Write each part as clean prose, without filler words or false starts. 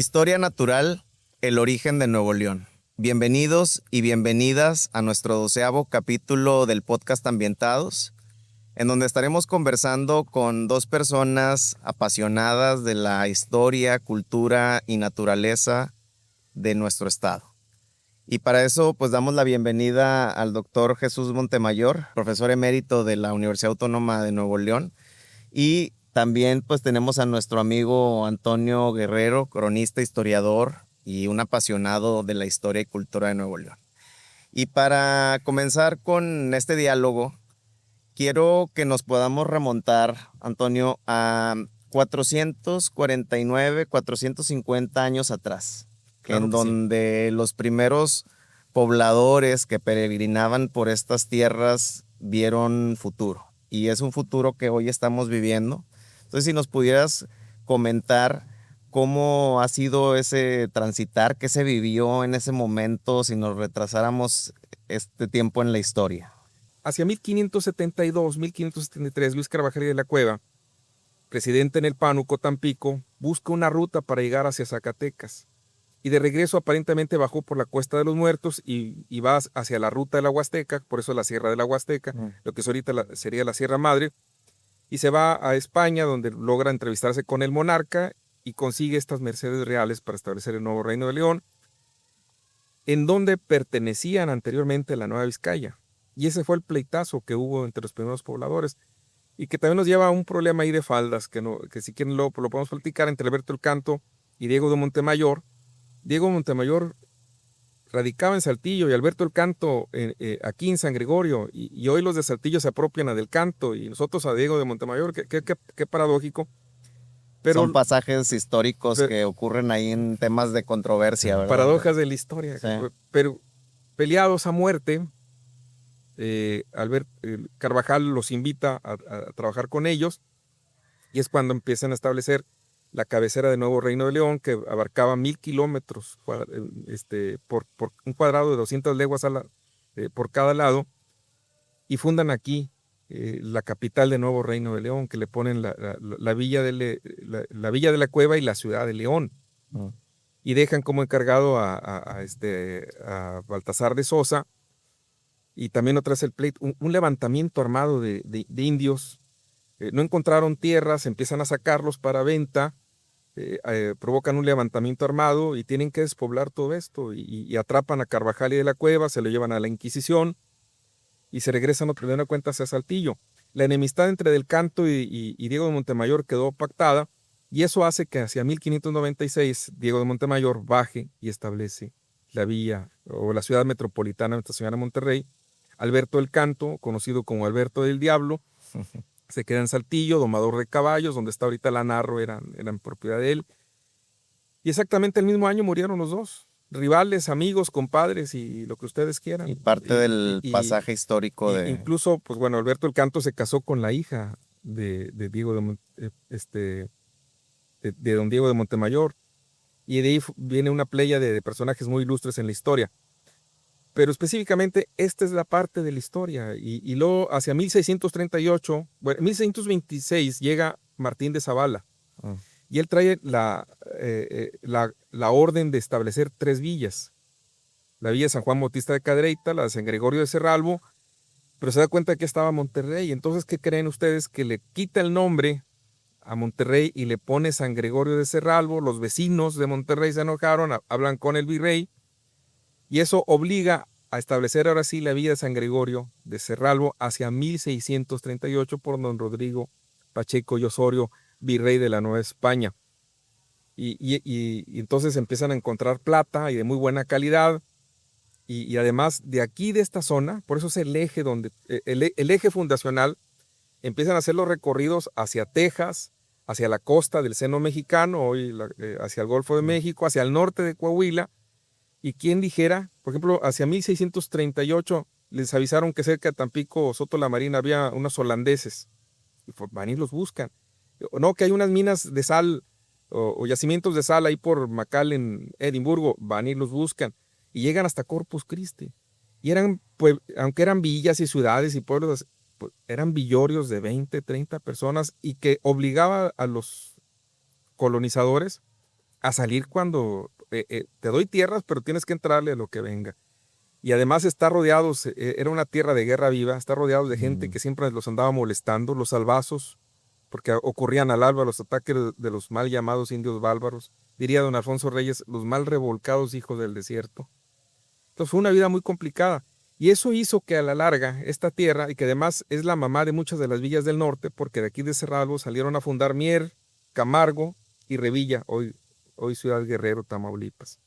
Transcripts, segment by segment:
Historia natural, el origen de Nuevo León. Bienvenidos y bienvenidas a nuestro 12º capítulo del podcast Ambientados, en donde estaremos conversando con dos personas apasionadas de la historia, cultura y naturaleza de nuestro estado. Y para eso, pues damos la bienvenida al doctor Jesús Montemayor, profesor emérito de la Universidad Autónoma de Nuevo León. Y también pues tenemos a nuestro amigo Antonio Guerrero, cronista, historiador y un apasionado de la historia y cultura de Nuevo León. Y para comenzar con este diálogo, quiero que nos podamos remontar, Antonio, a 449, 450 años atrás, Claro en que sí. donde los primeros pobladores que peregrinaban por estas tierras vieron futuro. Y es un futuro que hoy estamos viviendo. Entonces, si nos pudieras comentar cómo ha sido ese transitar, qué se vivió en ese momento, si nos retrasáramos este tiempo en la historia. Hacia 1572, 1573, Luis Carvajal de la Cueva, presidente en el Pánuco, Tampico, busca una ruta para llegar hacia Zacatecas. Y de regreso aparentemente bajó por la Cuesta de los Muertos y va hacia la ruta de la Huasteca, por eso la Sierra de la Huasteca, lo que es ahorita sería la Sierra Madre, y se va a España, donde logra entrevistarse con el monarca y consigue estas mercedes reales para establecer el nuevo Reino de León, en donde pertenecían anteriormente a la Nueva Vizcaya. Y ese fue el pleitazo que hubo entre los primeros pobladores y que también nos lleva a un problema ahí de faldas, que si quieren lo podemos platicar, entre Alberto el Canto y Diego de Montemayor. Diego Montemayor radicaba en Saltillo y Alberto el Canto aquí en San Gregorio, y hoy los de Saltillo se apropian a del Canto y nosotros a Diego de Montemayor. Qué paradójico. Pero, son pasajes históricos que ocurren ahí en temas de controversia, ¿verdad? Paradojas de la historia. Sí. Pero peleados a muerte, Carvajal los invita a trabajar con ellos, y es cuando empiezan a establecer la cabecera del nuevo Reino de León, que abarcaba 1000 kilómetros por un cuadrado de 200 leguas por cada lado, y fundan aquí la capital del nuevo Reino de León, que le ponen la villa la Villa de la Cueva y la ciudad de León. Y dejan como encargado a Baltasar de Sosa, y también otra vez el pleito, un levantamiento armado de indios. No encontraron tierras, empiezan a sacarlos para venta, provocan un levantamiento armado y tienen que despoblar todo esto, y atrapan a Carvajal y de la Cueva, se lo llevan a la Inquisición y se regresan otra vez cuenta hacia Saltillo. La enemistad entre Del Canto y Diego de Montemayor quedó pactada, y eso hace que hacia 1596 Diego de Montemayor baje y establece la villa o la ciudad metropolitana de Nuestra Señora de Monterrey. Alberto del Canto, conocido como Alberto del Diablo, se queda en Saltillo, domador de caballos, donde está ahorita la Narro, eran propiedad de él. Y exactamente el mismo año murieron los dos, rivales, amigos, compadres y lo que ustedes quieran. Y parte del pasaje histórico de... Incluso, pues bueno, Alberto el Canto se casó con la hija de Diego de don Diego de Montemayor, y de ahí viene una playa de personajes muy ilustres en la historia. Pero específicamente esta es la parte de la historia, y luego hacia 1638, bueno, 1626 llega Martín de Zavala, y él trae la orden de establecer 3 villas. La villa de San Juan Bautista de Cadereyta, la de San Gregorio de Cerralbo, pero se da cuenta que estaba Monterrey. Entonces, ¿qué creen ustedes? Que le quita el nombre a Monterrey y le pone San Gregorio de Cerralbo. Los vecinos de Monterrey se enojaron, hablan con el virrey, y eso obliga a establecer ahora sí la villa de San Gregorio de Cerralbo hacia 1638 por don Rodrigo Pacheco y Osorio, virrey de la Nueva España. Y entonces empiezan a encontrar plata y de muy buena calidad, y además de aquí, de esta zona, por eso es el eje el eje fundacional. Empiezan a hacer los recorridos hacia Texas, hacia la costa del seno mexicano, hoy hacia el Golfo de México, hacia el norte de Coahuila. Y quién dijera, por ejemplo, hacia 1638 les avisaron que cerca de Tampico, Soto la Marina, había unos holandeses, y van y los buscan. No, que hay unas minas de sal o yacimientos de sal ahí por McAllen, Edimburgo, van y los buscan, y llegan hasta Corpus Christi. Y eran, pues, aunque eran villas y ciudades y pueblos, pues, eran villorios de 20, 30 personas, y que obligaba a los colonizadores a salir cuando te doy tierras, pero tienes que entrarle a lo que venga. Y además está rodeado, era una tierra de guerra viva, está rodeado de gente que siempre los andaba molestando, los salvazos, porque ocurrían al alba los ataques de los mal llamados indios bárbaros, diría don Alfonso Reyes, los mal revolcados hijos del desierto. Entonces fue una vida muy complicada. Y eso hizo que a la larga esta tierra, y que además es la mamá de muchas de las villas del norte, porque de aquí de Cerralbo salieron a fundar Mier, Camargo y Revilla, hoy Ciudad Guerrero, Tamaulipas.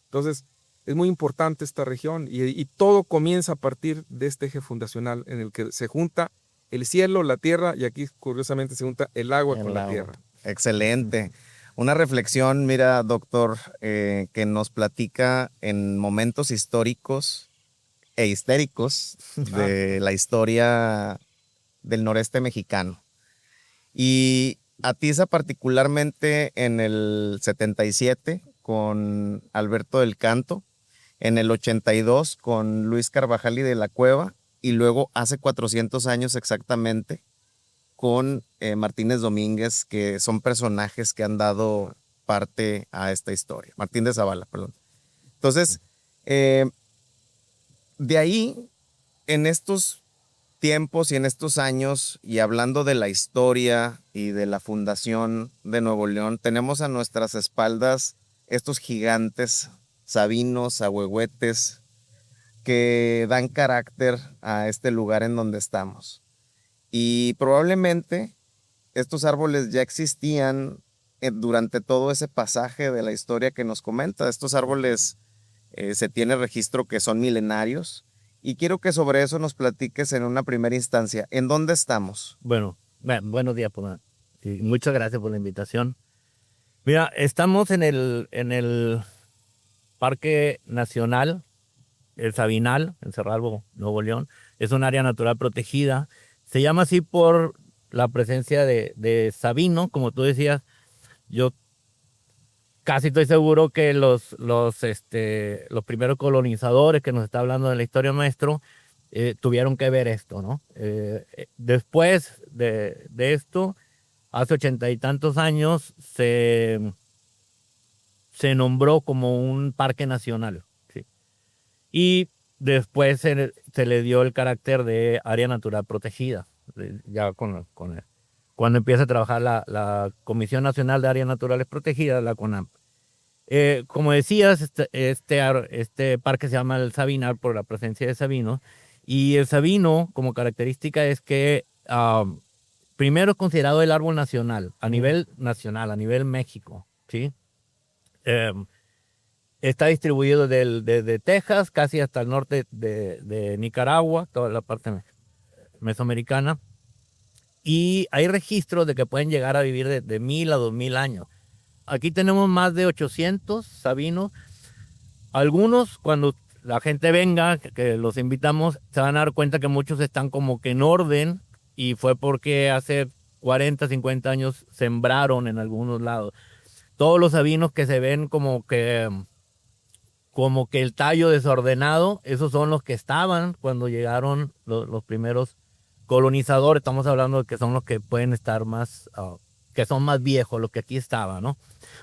Entonces es muy importante esta región y todo comienza a partir de este eje fundacional en el que se junta el cielo, la tierra y aquí curiosamente se junta el agua con la tierra. Excelente. Una reflexión, mira, doctor, que nos platica en momentos históricos e histéricos de la historia del noreste mexicano. Y atiza particularmente en el 77 con Alberto del Canto, en el 82 con Luis Carvajal y de la Cueva, y luego hace 400 años exactamente con Martínez Domínguez, que son personajes que han dado parte a esta historia. Martín de Zavala, perdón. Entonces, de ahí, en estos tiempos y en estos años, y hablando de la historia y de la fundación de Nuevo León, tenemos a nuestras espaldas estos gigantes sabinos, ahuehuetes, que dan carácter a este lugar en donde estamos. Y probablemente estos árboles ya existían durante todo ese pasaje de la historia que nos comenta. Estos árboles se tiene registro que son milenarios y quiero que sobre eso nos platiques en una primera instancia. ¿En dónde estamos? Bueno, buenos días, y muchas gracias por la invitación. Mira, estamos en el Parque Nacional El Sabinal, en Cerralbo, Nuevo León. Es un área natural protegida. Se llama así por la presencia de sabino, como tú decías. Yo casi estoy seguro que los primeros colonizadores que nos está hablando de la historia maestro tuvieron que ver esto, ¿no? Después de esto, hace 80 y tantos años, se nombró como un parque nacional, ¿sí? Y después se le dio el carácter de área natural protegida, ya cuando empieza a trabajar la Comisión Nacional de Áreas Naturales Protegidas, la CONAMP. Como decías, este parque se llama el Sabinar por la presencia de sabinos, y el sabino como característica es que primero es considerado el árbol nacional, a nivel México, ¿sí? Está distribuido desde Texas casi hasta el norte de Nicaragua, toda la parte mesoamericana. Y hay registros de que pueden llegar a vivir de 1000 a 2000 años. Aquí tenemos más de 800 sabinos. Algunos, cuando la gente venga, que los invitamos, se van a dar cuenta que muchos están como que en orden, y fue porque hace 40, 50 años sembraron en algunos lados. Todos los sabinos que se ven como que el tallo desordenado, esos son los que estaban cuando llegaron los primeros colonizadores. Estamos hablando de que son los que pueden estar más, que son más viejos, los que aquí estaban, ¿no?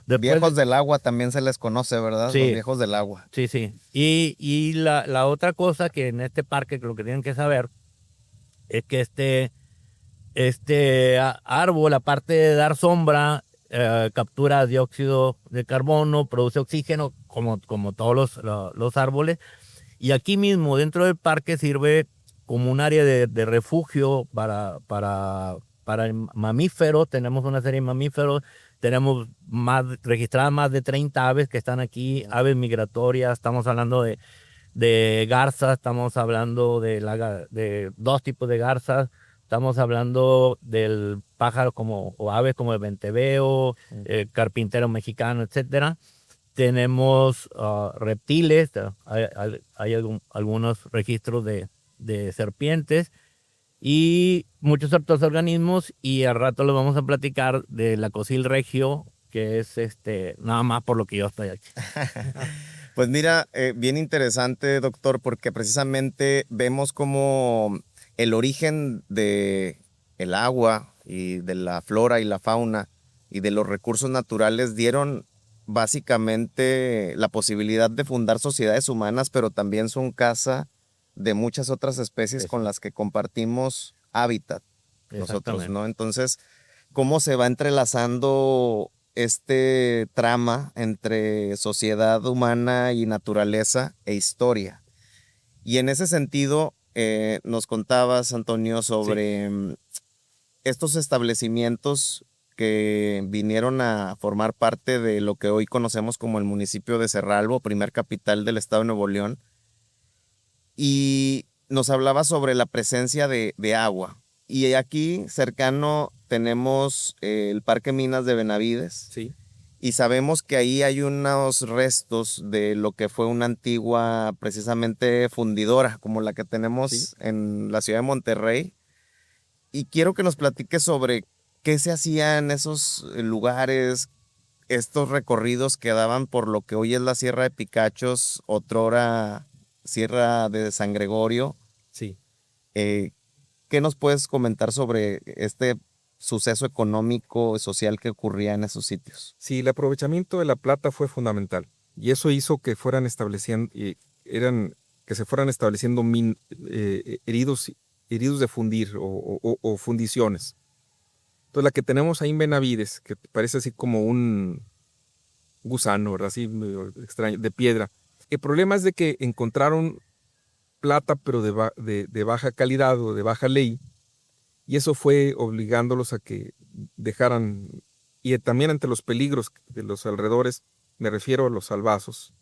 Viejos del agua también se les conoce, ¿verdad? Sí, los viejos del agua. Sí, sí. Y la otra cosa que en este parque, que lo que tienen que saber es que este árbol, aparte de dar sombra, captura dióxido de carbono, produce oxígeno, como todos los árboles. Y aquí mismo, dentro del parque, sirve como un área de refugio para mamíferos. Tenemos una serie de mamíferos. Tenemos registradas más de 30 aves que están aquí, aves migratorias. Estamos hablando de garzas, estamos hablando de dos tipos de garzas. Estamos hablando del pájaro o aves como el venteveo, carpintero mexicano, etcétera. Tenemos reptiles, hay algunos registros de serpientes y muchos otros organismos, y al rato les vamos a platicar de la Cosil regio, que es nada más por lo que yo estoy aquí. Pues mira, bien interesante, doctor, porque precisamente vemos como el origen de el agua y de la flora y la fauna y de los recursos naturales dieron básicamente la posibilidad de fundar sociedades humanas, pero también son casa de muchas otras especies con las que compartimos hábitat nosotros, Exactamente. ¿no? Entonces, ¿cómo se va entrelazando este trama entre sociedad humana y naturaleza e historia? Y en ese sentido, nos contabas, Antonio, Sí, sobre estos establecimientos que vinieron a formar parte de lo que hoy conocemos como el municipio de Cerralbo, primer capital del estado de Nuevo León, y nos hablaba sobre la presencia de agua. Y aquí cercano tenemos el Parque Minas de Benavides, sí, y sabemos que ahí hay unos restos de lo que fue una antigua, precisamente fundidora, como la que sí. tenemos en la ciudad de Monterrey. Y quiero que nos platiques sobre qué se hacía en esos lugares, estos recorridos que daban por lo que hoy es la Sierra de Picachos, otrora Sierra de San Gregorio. Sí. Eh, ¿Qué nos puedes comentar sobre este suceso económico y social que ocurría en esos sitios? Sí, el aprovechamiento de la plata fue fundamental y eso hizo que fueran estableciendo, que se fueran estableciendo heridos de fundir o fundiciones. Entonces la que tenemos ahí en Benavides, que parece así como un gusano, ¿verdad? Así medio extraño, de piedra. El problema es de que encontraron plata, pero de baja calidad o de baja ley, y eso fue obligándolos a que dejaran, y también ante los peligros de los alrededores, me refiero a los salvazos,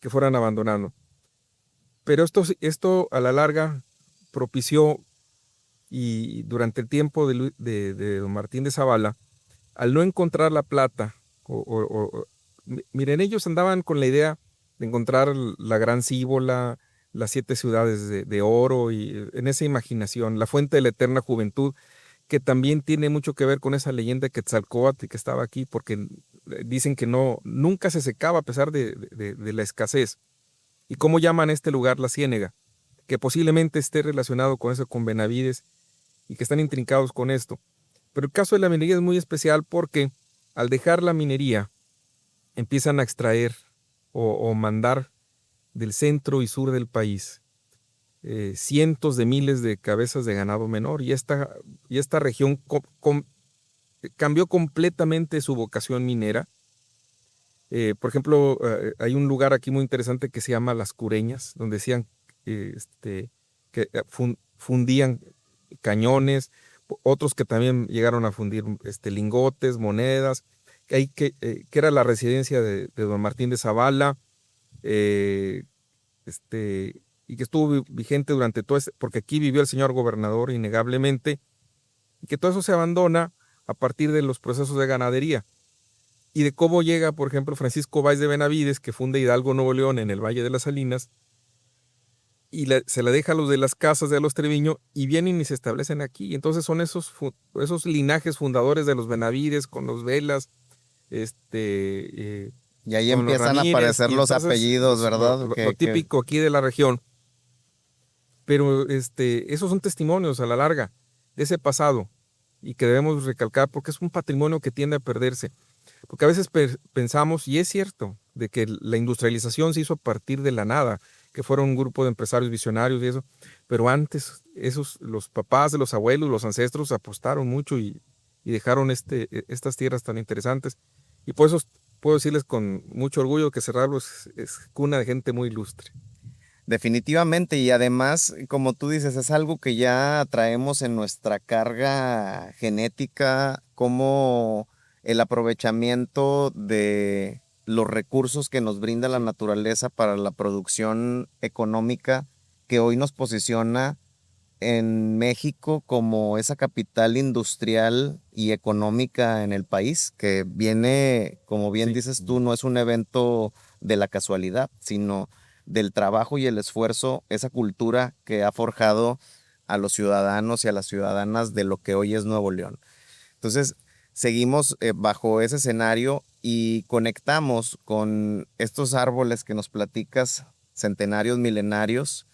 que fueran abandonando. Pero esto a la larga propició, y durante el tiempo de don Martín de Zavala, al no encontrar la plata, miren, ellos andaban con la idea de encontrar la gran Cíbola, las 7 ciudades de oro, y en esa imaginación, la fuente de la eterna juventud, que también tiene mucho que ver con esa leyenda de Quetzalcóatl que estaba aquí, porque dicen que no, nunca se secaba a pesar de la escasez. ¿Y cómo llaman a este lugar la Ciénega? Que posiblemente esté relacionado con eso, con Benavides, y que están intrincados con esto. Pero el caso de la minería es muy especial porque al dejar la minería empiezan a extraer o mandar del centro y sur del país cientos de miles de cabezas de ganado menor, y esta región cambió completamente su vocación minera. Por ejemplo, hay un lugar aquí muy interesante que se llama Las Cureñas, donde decían que fundían cañones, otros que también llegaron a fundir lingotes, monedas, que era la residencia de don Martín de Zavala, eh, y que estuvo vigente durante todo porque aquí vivió el señor gobernador innegablemente, y que todo eso se abandona a partir de los procesos de ganadería. Y de cómo llega, por ejemplo, Francisco Báez de Benavides, que funda Hidalgo, Nuevo León, en el Valle de las Salinas, y se la deja a los de las casas de los Treviño, y vienen y se establecen aquí. Y entonces son esos linajes fundadores de los Benavides, con los Velas, Y ahí con los empiezan a Ramírez, aparecer y los entonces apellidos, ¿verdad? lo típico aquí de la región. Pero esos son testimonios a la larga de ese pasado, y que debemos recalcar porque es un patrimonio que tiende a perderse. Porque a veces pensamos, y es cierto, de que la industrialización se hizo a partir de la nada, que fueron un grupo de empresarios visionarios y eso, pero antes los papás de los abuelos, los ancestros apostaron mucho, y dejaron estas tierras tan interesantes. Y por eso puedo decirles con mucho orgullo que Cerralbo es cuna de gente muy ilustre. Definitivamente, y además, como tú dices, es algo que ya traemos en nuestra carga genética, como el aprovechamiento de los recursos que nos brinda la Sí, naturaleza para la producción económica que hoy nos posiciona en México como esa capital industrial y económica en el país, que viene, como bien sí, dices tú, no es un evento de la casualidad, sino del trabajo y el esfuerzo, esa cultura que ha forjado a los ciudadanos y a las ciudadanas de lo que hoy es Nuevo León. Entonces, seguimos bajo ese escenario y conectamos con estos árboles que nos platicas, centenarios, milenarios,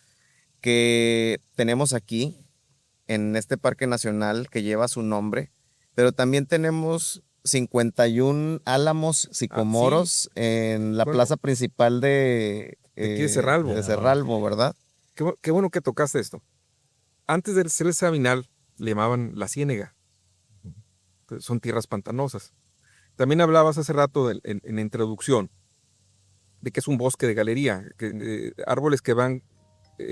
que tenemos aquí en este parque nacional que lleva su nombre, pero también tenemos 51 álamos sicomoros en la Bueno, plaza principal de, de aquí de Cerralbo. de Cerralbo, ¿verdad? Qué bueno que tocaste esto. Antes de ser el Sabinal, le llamaban la Ciénega. Son tierras pantanosas. También hablabas hace rato en la introducción de que es un bosque de galería, árboles que van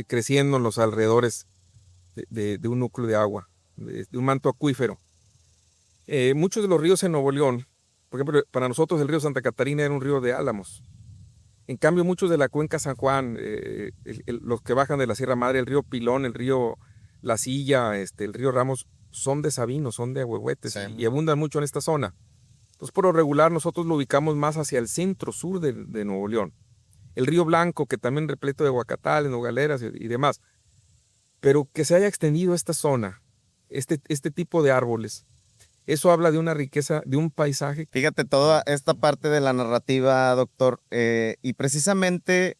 creciendo en los alrededores de un núcleo de agua, de un manto acuífero. Muchos de los ríos en Nuevo León, por ejemplo, para nosotros el río Santa Catarina era un río de álamos. En cambio, muchos de la cuenca San Juan, los que bajan de la Sierra Madre, el río Pilón, el río La Silla, el río Ramos, son de sabinos, son de ahuehuetes, Sí. y abundan mucho en esta zona. Entonces, por lo regular, nosotros lo ubicamos más hacia el centro-sur de Nuevo León. El río Blanco, que también repleto de aguacatales, nogaleras y demás. Pero que se haya extendido esta zona, este tipo de árboles, eso habla de una riqueza, de un paisaje. Fíjate toda esta parte de la narrativa, doctor, y precisamente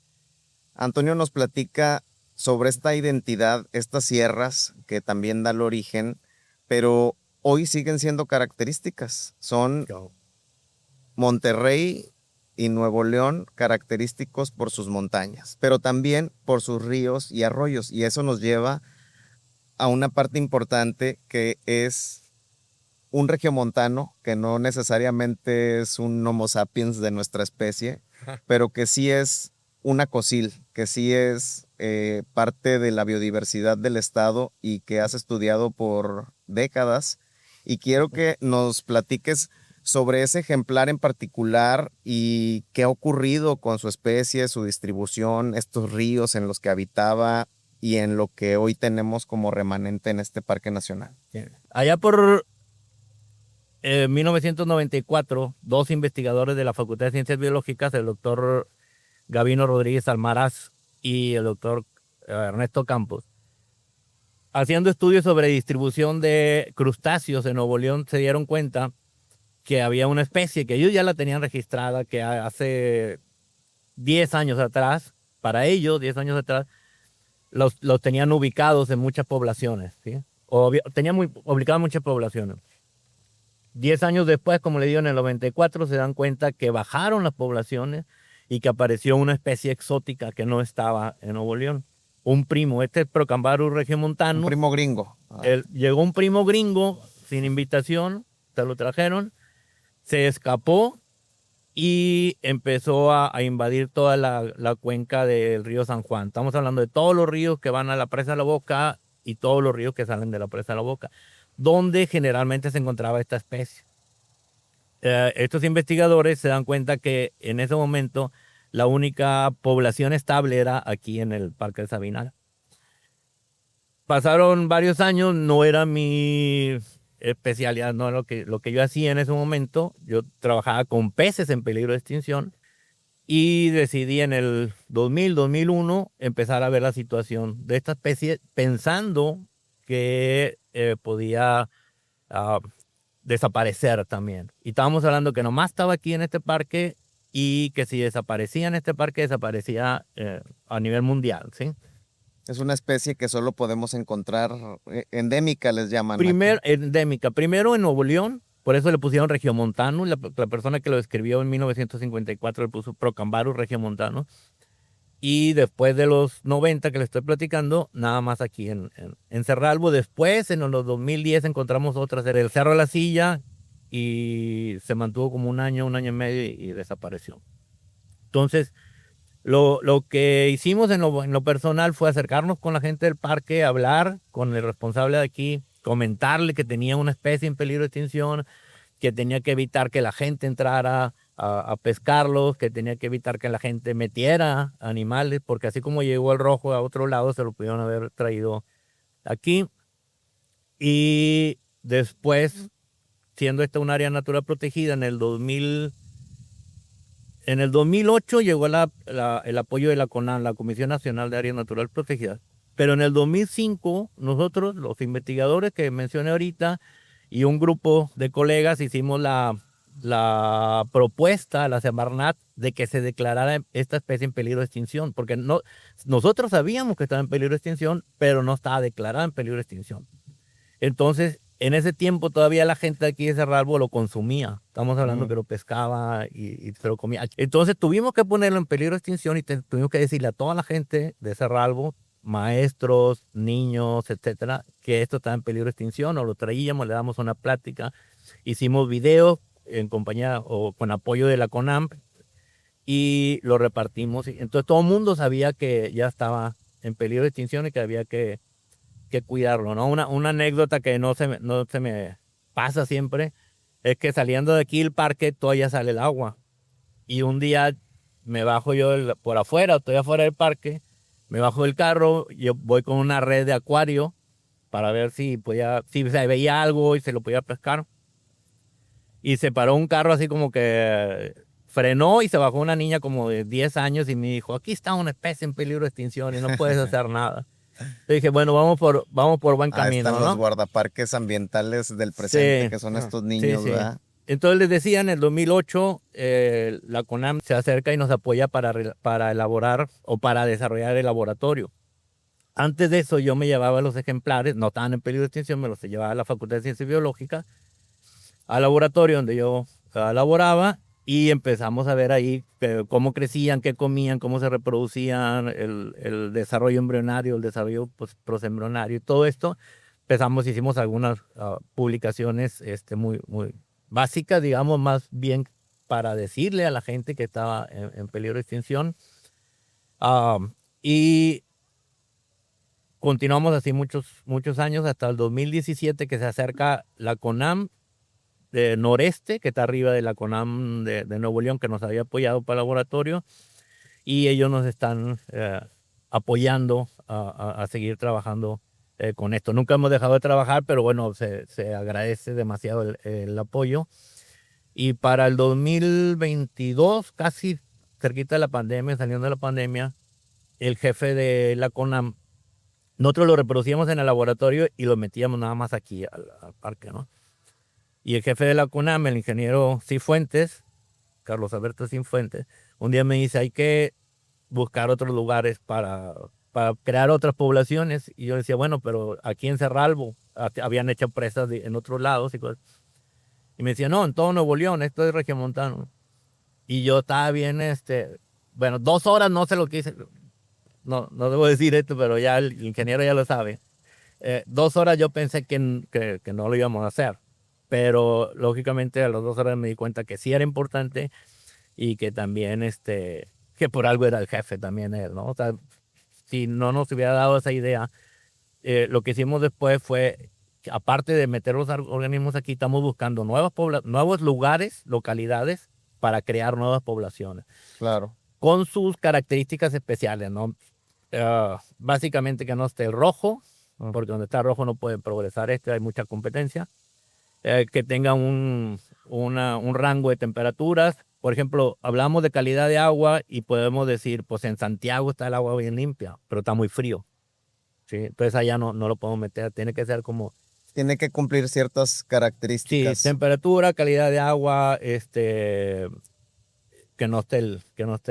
Antonio nos platica sobre esta identidad, estas sierras que también da el origen, pero hoy siguen siendo características. Son Monterrey y Nuevo León característicos por sus montañas, pero también por sus ríos y arroyos, y eso nos lleva a una parte importante que es un regiomontano, que no necesariamente es un Homo sapiens de nuestra especie, pero que sí es una cosil, que sí es parte de la biodiversidad del estado y que has estudiado por décadas. Y quiero que nos platiques sobre ese ejemplar en particular y qué ha ocurrido con su especie, su distribución, estos ríos en los que habitaba y en lo que hoy tenemos como remanente en este parque nacional. Allá por 1994, dos investigadores de la Facultad de Ciencias Biológicas, el doctor Gavino Rodríguez Almaraz y el doctor Ernesto Campos, haciendo estudios sobre distribución de crustáceos en Nuevo León, se dieron cuenta que había una especie que ellos ya la tenían registrada, que hace 10 años atrás, para ellos, 10 años atrás, los tenían ubicados en muchas poblaciones, ¿sí? Tenían ubicadas muchas poblaciones. 10 años después, como le digo, en el 94, se dan cuenta que bajaron las poblaciones y que apareció una especie exótica que no estaba en Nuevo León. Un primo, este es Procambarus regiomontanus. Un primo gringo. Llegó un primo gringo sin invitación, se lo trajeron, se escapó y empezó a invadir toda la cuenca del río San Juan. Estamos hablando de todos los ríos que van a la presa de la Boca y todos los ríos que salen de la presa de la Boca, donde generalmente se encontraba esta especie. Estos investigadores se dan cuenta que en ese momento la única población estable era aquí en el Parque del Sabinal. Pasaron varios años, no era mi especialidad, no era lo que yo hacía en ese momento. Yo trabajaba con peces en peligro de extinción y decidí en el 2001 empezar a ver la situación de esta especie, pensando que podía desaparecer también. Y estábamos hablando que nomás estaba aquí en este parque y que si desaparecía en este parque, desaparecía a nivel mundial, ¿sí? Es una especie que solo podemos encontrar endémica, les llaman. Endémica. Primero en Nuevo León, por eso le pusieron regiomontanus. La persona que lo escribió en 1954 le puso Procambarus regiomontanus. Y después de los 90 que le estoy platicando, nada más aquí en Cerralbo. Después, en los 2010, encontramos otras en el Cerro de la Silla y se mantuvo como un año y medio y desapareció. Entonces, lo que hicimos en lo personal fue acercarnos con la gente del parque, hablar con el responsable de aquí, comentarle que tenía una especie en peligro de extinción, que tenía que evitar que la gente entrara a pescarlos, que tenía que evitar que la gente metiera animales, porque así como llegó el rojo a otro lado, se lo pudieron haber traído aquí. Y después, siendo esta un área natural protegida, en el 2008 llegó el apoyo de la CONAN, la Comisión Nacional de Áreas Naturales Protegidas. Pero en el 2005, nosotros, los investigadores que mencioné ahorita, y un grupo de colegas hicimos la propuesta a la Semarnat de que se declarara esta especie en peligro de extinción, porque nosotros sabíamos que estaba en peligro de extinción, pero no estaba declarada en peligro de extinción. Entonces En ese tiempo todavía la gente de aquí de Cerralbo lo consumía. Estamos hablando que lo pescaba y se lo comía. Entonces tuvimos que ponerlo en peligro de extinción y tuvimos que decirle a toda la gente de Cerralbo, maestros, niños, etcétera, que esto está en peligro de extinción. O lo traíamos, le damos una plática. Hicimos videos en compañía o con apoyo de la CONAMP y lo repartimos. Entonces todo el mundo sabía que ya estaba en peligro de extinción y que había que cuidarlo, ¿no? Una anécdota que no se me pasa siempre es que saliendo de aquí el parque todavía sale el agua. Y un día me bajo yo por afuera, estoy afuera del parque, me bajo del carro, yo voy con una red de acuario para ver si se veía algo y se lo podía pescar. Y se paró un carro así como que frenó y se bajó una niña como de 10 años y me dijo, aquí está una especie en peligro de extinción y no puedes hacer nada. Yo dije, bueno, vamos por buen camino, están los ¿no? guardaparques ambientales del presente, Sí, que son estos sí, niños, sí. ¿verdad? Entonces les decía, en el 2008, la CONAM se acerca y nos apoya para elaborar o para desarrollar el laboratorio. Antes de eso yo me llevaba los ejemplares, no estaban en peligro de extinción, me los llevaba a la Facultad de Ciencias Biológicas, al laboratorio donde yo laboraba y empezamos a ver ahí cómo crecían, qué comían, cómo se reproducían, el desarrollo embrionario, el desarrollo prosembrionario y todo esto. Hicimos algunas publicaciones muy básicas, digamos, más bien para decirle a la gente que estaba en peligro de extinción. Y continuamos así muchos años hasta el 2017 que se acerca la CONAM de Noreste, que está arriba de la CONAM de Nuevo León, que nos había apoyado para el laboratorio, y ellos nos están apoyando a seguir trabajando con esto. Nunca hemos dejado de trabajar, pero bueno, se agradece demasiado el apoyo. Y para el 2022, casi cerquita de la pandemia, saliendo de la pandemia, el jefe de la CONAM, nosotros lo reproducíamos en el laboratorio y lo metíamos nada más aquí al parque, ¿no? Y el jefe de la CONAM, el ingeniero Cifuentes, Carlos Alberto Cifuentes, un día me dice, hay que buscar otros lugares para crear otras poblaciones. Y yo decía, bueno, pero aquí en Cerralbo habían hecho presas en otros lados y cosas. Y me decía, no, en todo Nuevo León, esto es regiomontano. Y yo estaba bien, bueno, 2 horas no sé lo que hice. No debo decir esto, pero ya el ingeniero ya lo sabe. 2 horas yo pensé que no lo íbamos a hacer. Pero lógicamente a las 2 horas me di cuenta que sí era importante y que también, que por algo era el jefe también él, ¿no? O sea, si no nos hubiera dado esa idea, lo que hicimos después fue, aparte de meter los organismos aquí, estamos buscando nuevos lugares, localidades, para crear nuevas poblaciones. Claro. Con sus características especiales, ¿no? Básicamente que no esté el rojo, porque donde está el rojo no puede progresar hay mucha competencia. Que tenga un rango de temperaturas. Por ejemplo, hablamos de calidad de agua y podemos decir, pues en Santiago está el agua bien limpia, pero está muy frío. ¿Sí? Entonces allá no lo podemos meter, tiene que ser como... Tiene que cumplir ciertas Sí, características. temperatura, calidad de agua, que no esté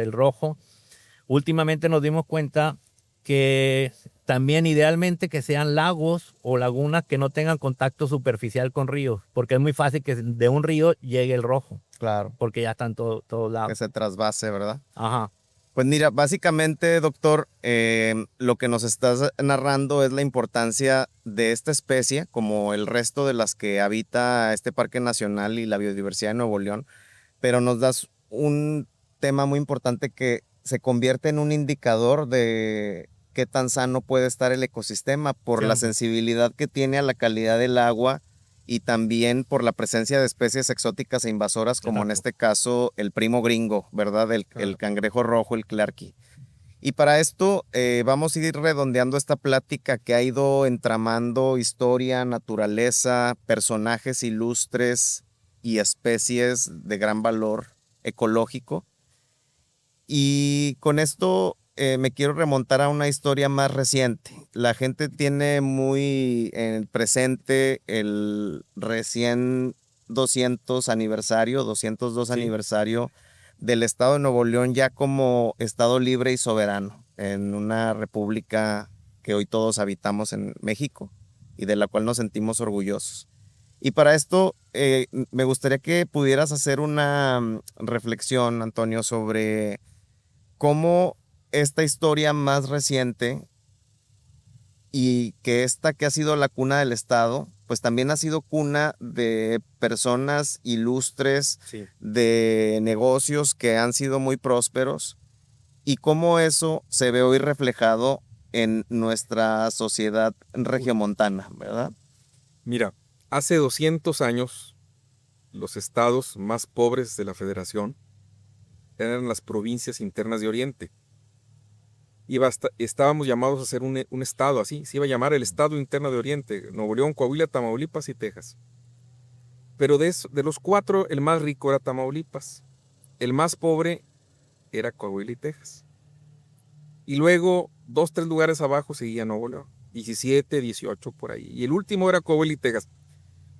el rojo. Últimamente nos dimos cuenta que también idealmente que sean lagos o lagunas que no tengan contacto superficial con ríos, porque es muy fácil que de un río llegue el rojo, Claro. porque ya están todos Que lados. se trasvase, ¿verdad? Ajá. Pues mira, básicamente, doctor, lo que nos estás narrando es la importancia de esta especie, como el resto de las que habita este Parque Nacional y la biodiversidad de Nuevo León, pero nos das un tema muy importante que se convierte en un indicador de qué tan sano puede estar el ecosistema por la sensibilidad que tiene a la calidad del agua y también por la presencia de especies exóticas e invasoras, como en este caso el primo gringo, ¿verdad? El cangrejo rojo, el clarky. Y para esto vamos a ir redondeando esta plática que ha ido entramando historia, naturaleza, personajes ilustres y especies de gran valor ecológico. Y con esto me quiero remontar a una historia más reciente. La gente tiene muy en presente el recién 202 aniversario del Estado de Nuevo León ya como Estado libre y soberano en una república que hoy todos habitamos en México y de la cual nos sentimos orgullosos. Y para esto me gustaría que pudieras hacer una reflexión, Antonio, sobre cómo esta historia más reciente y que esta que ha sido la cuna del Estado, pues también ha sido cuna de personas ilustres, Sí. de negocios que han sido muy prósperos y cómo eso se ve hoy reflejado en nuestra sociedad regiomontana, ¿verdad? Mira, hace 200 años los estados más pobres de la federación eran las provincias internas de Oriente. Estábamos llamados a ser un estado así, se iba a llamar el Estado Interno de Oriente, Nuevo León, Coahuila, Tamaulipas y Texas. Pero de los cuatro, el más rico era Tamaulipas, el más pobre era Coahuila y Texas. Y luego, 2, 3 lugares abajo seguía Nuevo León, 17, 18 por ahí. Y el último era Coahuila y Texas.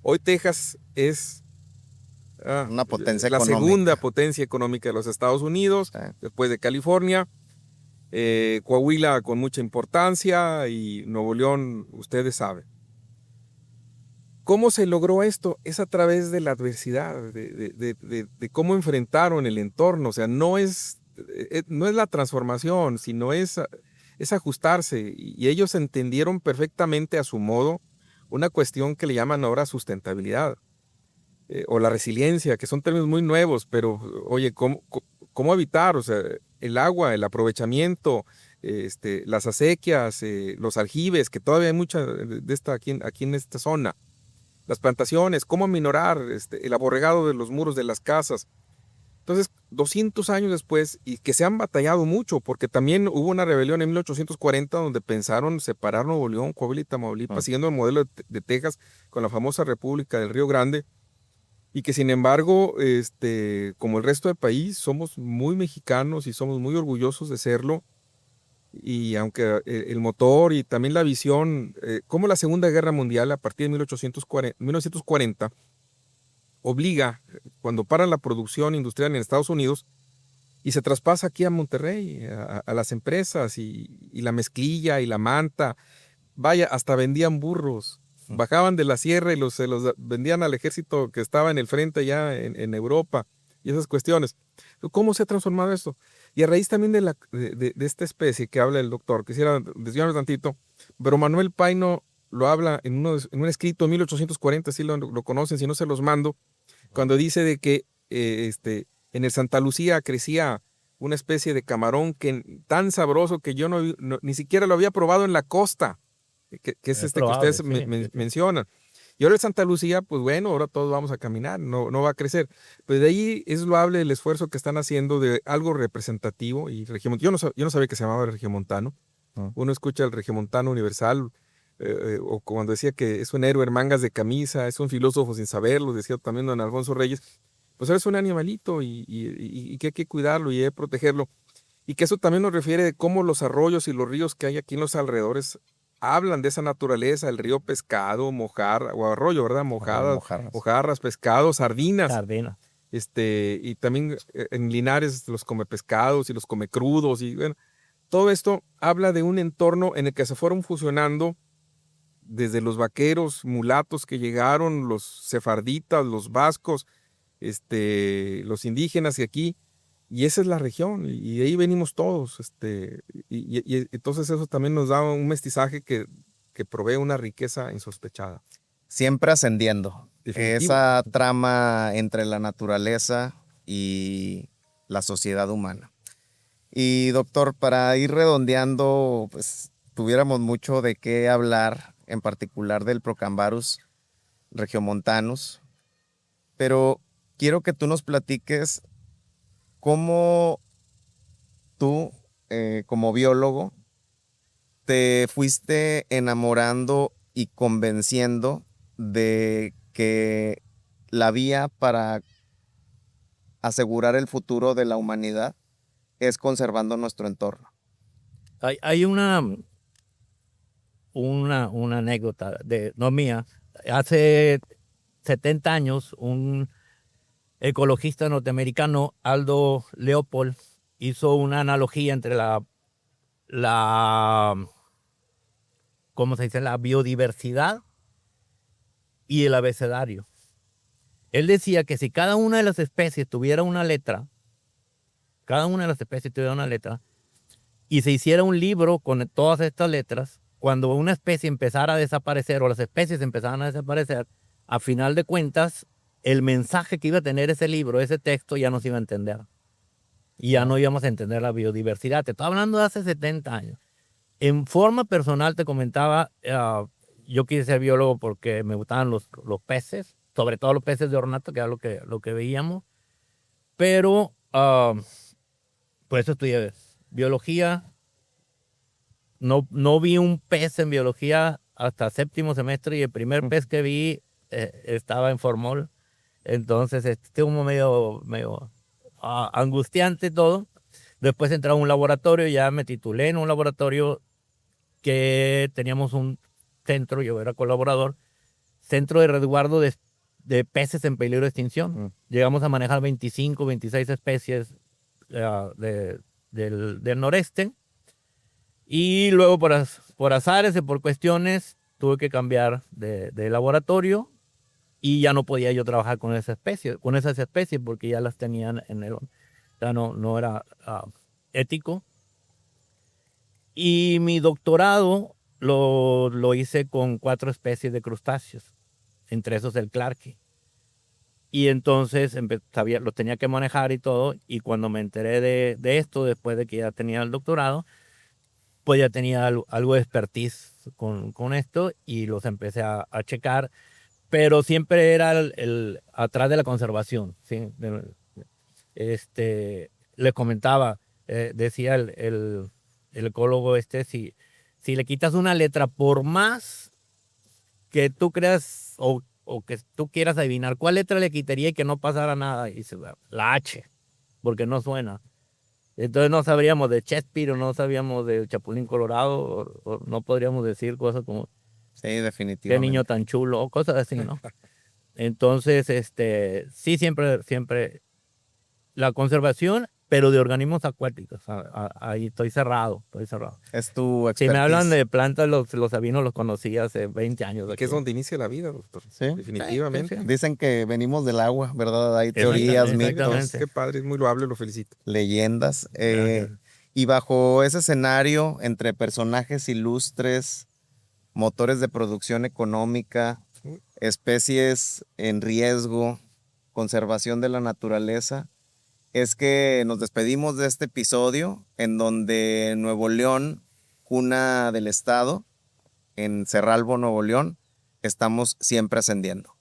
Hoy Texas es Una potencia la económica. segunda potencia económica de los Estados Unidos, Sí. después de California. Coahuila con mucha importancia y Nuevo León, ustedes saben. ¿Cómo se logró esto? Es a través de la adversidad, de cómo enfrentaron el entorno. O sea, no es la transformación, sino es ajustarse. Y ellos entendieron perfectamente a su modo una cuestión que le llaman ahora sustentabilidad o la resiliencia, que son términos muy nuevos, pero oye, ¿cómo evitar? O sea, el agua, el aprovechamiento, las acequias, los aljibes, que todavía hay mucha de esta aquí en esta zona, las plantaciones, cómo aminorar el aborregado de los muros de las casas. Entonces, 200 años después, y que se han batallado mucho, porque también hubo una rebelión en 1840 donde pensaron separar Nuevo León, Coahuila y Tamaulipas, siguiendo el modelo de Texas con la famosa República del Río Grande, y que sin embargo, como el resto del país, somos muy mexicanos y somos muy orgullosos de serlo. Y aunque el motor y también la visión, como la Segunda Guerra Mundial a partir de 1940 obliga, cuando para la producción industrial en Estados Unidos y se traspasa aquí a Monterrey, a las empresas y la mezclilla y la manta, vaya, hasta vendían burros. Bajaban de la sierra y se los vendían al ejército que estaba en el frente ya en Europa y esas cuestiones. ¿Cómo se ha transformado esto? Y a raíz también de esta especie que habla el doctor, quisiera desviarme tantito, pero Manuel Paino lo habla en un escrito en 1840, si lo conocen, si no se los mando, cuando dice de que en el Santa Lucía crecía una especie de camarón tan sabroso que yo ni siquiera lo había probado en la costa, que es que probable, ustedes sí. mencionan. Y ahora el Santa Lucía, pues bueno, ahora todos vamos a caminar, no va a crecer. Pues de ahí es loable el esfuerzo que están haciendo de algo representativo y regiomontano. Yo no sabía que se llamaba regiomontano. Uno escucha el regiomontano universal, o cuando decía que es un héroe en mangas de camisa, es un filósofo sin saberlo, decía también don Alfonso Reyes. Pues él es un animalito y que hay que cuidarlo y hay que protegerlo. Y que eso también nos refiere de cómo los arroyos y los ríos que hay aquí en los alrededores hablan de esa naturaleza, el río pescado, mojarra, o arroyo, ¿verdad? Mojarras, pescados, sardinas. Sardina. Y también en Linares los come pescados y los come crudos. Y bueno, todo esto habla de un entorno en el que se fueron fusionando desde los vaqueros, mulatos que llegaron, los sefarditas, los vascos, los indígenas y aquí. Y esa es la región, y de ahí venimos todos. Y entonces eso también nos da un mestizaje que provee una riqueza insospechada. Siempre ascendiendo. Definitivo. Esa trama entre la naturaleza y la sociedad humana. Y doctor, para ir redondeando, pues tuviéramos mucho de qué hablar, en particular del Procambarus regiomontanus, pero quiero que tú nos platiques cómo tú, como biólogo, te fuiste enamorando y convenciendo de que la vía para asegurar el futuro de la humanidad es conservando nuestro entorno. Hay una anécdota, no mía. Hace 70 años, un ecologista norteamericano, Aldo Leopold, hizo una analogía entre ¿cómo se dice? La biodiversidad y el abecedario. Él decía que si cada una de las especies tuviera una letra, y se hiciera un libro con todas estas letras, cuando una especie empezara a desaparecer o las especies empezaran a desaparecer, a final de cuentas, el mensaje que iba a tener ese libro, ese texto, ya no se iba a entender. Y ya no íbamos a entender la biodiversidad. Te estoy hablando de hace 70 años. En forma personal te comentaba, yo quise ser biólogo porque me gustaban los peces, sobre todo los peces de ornato, que era lo que veíamos. Pero por eso estudié biología. No vi un pez en biología hasta séptimo semestre y el primer pez que vi estaba en formol. Entonces estuvo medio angustiante todo. Después entré a un laboratorio, ya me titulé en un laboratorio que teníamos un centro, yo era colaborador, centro de resguardo de peces en peligro de extinción. Llegamos a manejar 25, 26 especies del noreste. Y luego por azares y por cuestiones tuve que cambiar de laboratorio y ya no podía yo trabajar con esas especies porque ya las tenían en el... Ya no era ético. Y mi doctorado lo hice con 4 especies de crustáceos, entre esos el clarke. Y entonces lo tenía que manejar y todo, y cuando me enteré de esto, después de que ya tenía el doctorado, pues ya tenía algo de expertise con esto y los empecé a checar, pero siempre era atrás de la conservación, ¿sí? Les comentaba, decía el ecólogo si le quitas una letra, por más que tú creas o que tú quieras adivinar cuál letra le quitaría y que no pasara nada, y dice, la H, porque no suena. Entonces no sabríamos de Shakespeare o no sabíamos de Chapulín Colorado o no podríamos decir cosas como Sí, qué definitivamente. niño tan chulo o cosas así, ¿no? Entonces, sí, siempre la conservación, pero de organismos acuáticos. Ahí estoy cerrado. Es tu Si me hablan expertise. de plantas, los sabinos los conocí hace 20 años. Que es donde inicia la vida, doctor. Sí. Definitivamente. Sí. Dicen que venimos del agua, ¿verdad? Hay Exactamente, teorías, mitos, exactamente. Qué padre, es muy loable, lo felicito. leyendas. Gracias. Y bajo ese escenario, entre personajes ilustres, motores de producción económica, especies en riesgo, conservación de la naturaleza, es que nos despedimos de este episodio en donde Nuevo León, cuna del estado, en Cerralbo, Nuevo León, estamos siempre ascendiendo.